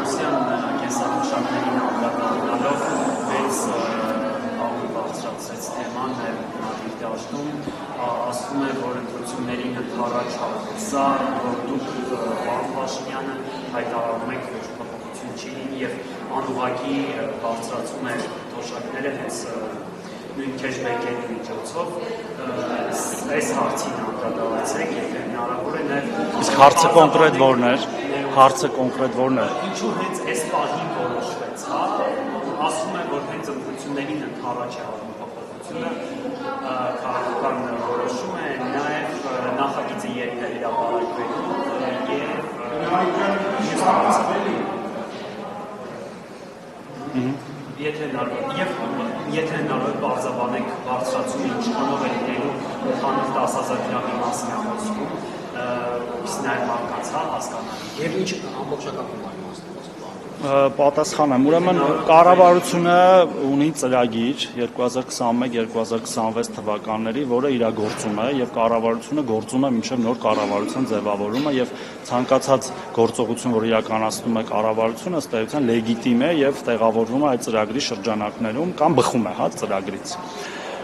Մանուսյան կենսաթոշակներին անդրադառնալով մեծ աղմուկ բարձրացրեց թեման նաև դաշտում, ասում է, որ ընտրություններին ընդառաջ հաղորդա, որ դուք պարոն Փաշինյանը հայտարարում եք, որ փոփոխություն չի լինի եւ անուղղակի բարձրացում է թոշակները հենց նույն քեշբեքերի միջոցով, այս հարցին անդրադառնացեք, եթե հնարավոր է նաև իսկ հարցը կոնկրետ որն էր, ինչու հենց այս պահին որոշվեց, հա, ասում է, որ հենց ընտրություններին ընդառաջ է առնում փոփոխությունը, քաղաքական որոշում է, նաև նախագիծը երբ է հրապարակվելու եւ եթե հնարավոր բարձրաբանեք բարձրացումը ինչքանով է լինելու քանով 10,000 դրամի մասին է խոսքում, իսկ նաև մարդկանց հասկանալի եւ ինչ ամբողջական պատասխանեմ, ուրեմն կառավարությունը ունի ծրագիր 2021-2026 թվականների, որը իրագործում է եւ կառավարությունը գործում է մինչեւ նոր կառավարության ձևավորումը եւ ցանկացած գործողություն, որ իրականացնում է կառավարությունը, ըստ էության լեգիտիմ է եւ տեղավորվում է այդ ծրագրի շրջանակներում կամ բխում է, հա, ծրագրից։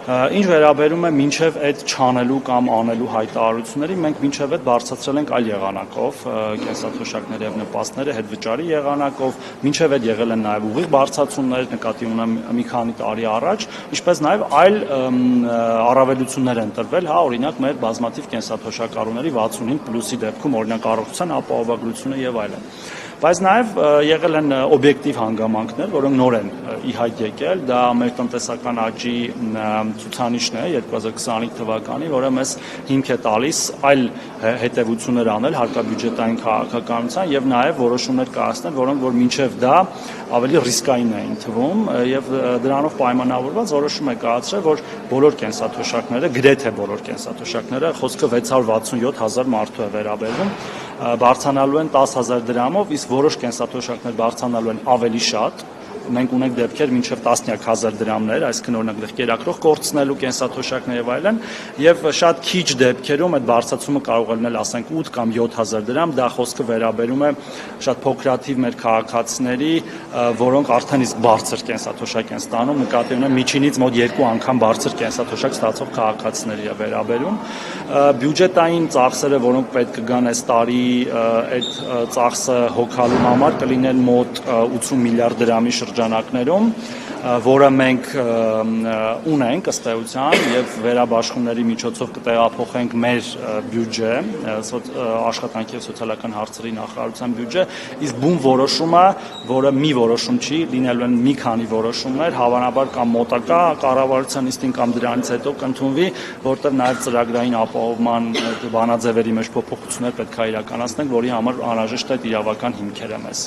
Ինչ վերաբերում է մինչև այդ չանելու կամ անելու հայտարարությունների, մենք մինչև այդ բարձրացրել ենք այլ եղանակով կենսաթոշակների եւ նպաստները հետվճարի եղանակով, մինչև այդ եղել են նաեւ ուղիղ բարձրացումներ, նկատի ունեմ մի քանի տարի առաջ, ինչպես նաեւ այլ առավելություններ են տրվել, հա, օրինակ մեր բազմաթիվ կենսաթոշակառուների 65+-ի դեպքում, օրինակ առողջության ապահովագրությունը եւ այլն։ Բայց նաև եղել են օբյեկտիվ հանգամանքներ, որոնք նոր են ի հայտ եկել, դա մեր տնտեսական աճի ցուցանիշն է 2025 թվականի, որը մեզ հիմք է տալիս այլ հետևություններ անել հարկաբյուջետային քաղաքականության եւ նաև որոշումներ կայացնել, որոնք որ մինչև դա ավելի ռիսկային էին թվում եւ դրանով պայմանավորված որոշում է կայացրել, որ բոլոր կենսաթոշակները, գրեթե բոլոր կենսաթոշակները, խոսքը 667,000 մարդու է վերաբերվում, բարձրանալու են 10,000 դրամով, իսկ որոշ կենսաթոշակներ բարձրանալու են ավելի շատ, մենք ունենք դեպքեր մինչև 10,000 դրամներ, այսինքն օրինակ կերակրող կորցնելու կենսաթոշակներ եւ այլն, եւ շատ քիչ դեպքերում այդ բարձրացումը կարող է լինել, ասենք 8 կամ 7,000 դրամ, դա խոսքը վերաբերում է շատ փոքրաթիվ մեր քաղաքացիների, որոնք արդեն իսկ բարձր կենսաթոշակ են ստանում, նկատի ունեմ միջինից մոտ 2 անգամ բարձր կենսաթոշակ ստացող քաղաքացիների է վերաբերում, բյուջետային ծախսերը, որոնք պետք կգան այս տարի այդ ծախսը հոգալու համար կլինեն մոտ 80 միլիարդ դրամի շրջանակներում, որը մենք ունենք ըստ էության եւ վերաբաշխումների միջոցով կտեղափոխենք մեր բյուջե, աշխատանքի եւ սոցիալական հարցերի նախարարության բյուջե, իսկ բուն որոշումը, որը մի որոշում չի, լինելու են մի քանի որոշումներ, հավանաբար կամ մոտակա կառավարության նիստին կամ դրանից հետո կընդունվի, որտեղ նաեւ ծրագրային ապահովման բանաձևերի մեջ փոփոխություններ պետք է իրականացնենք, որի համար անհրաժեշտ է իրավական հիմքերը մեզ։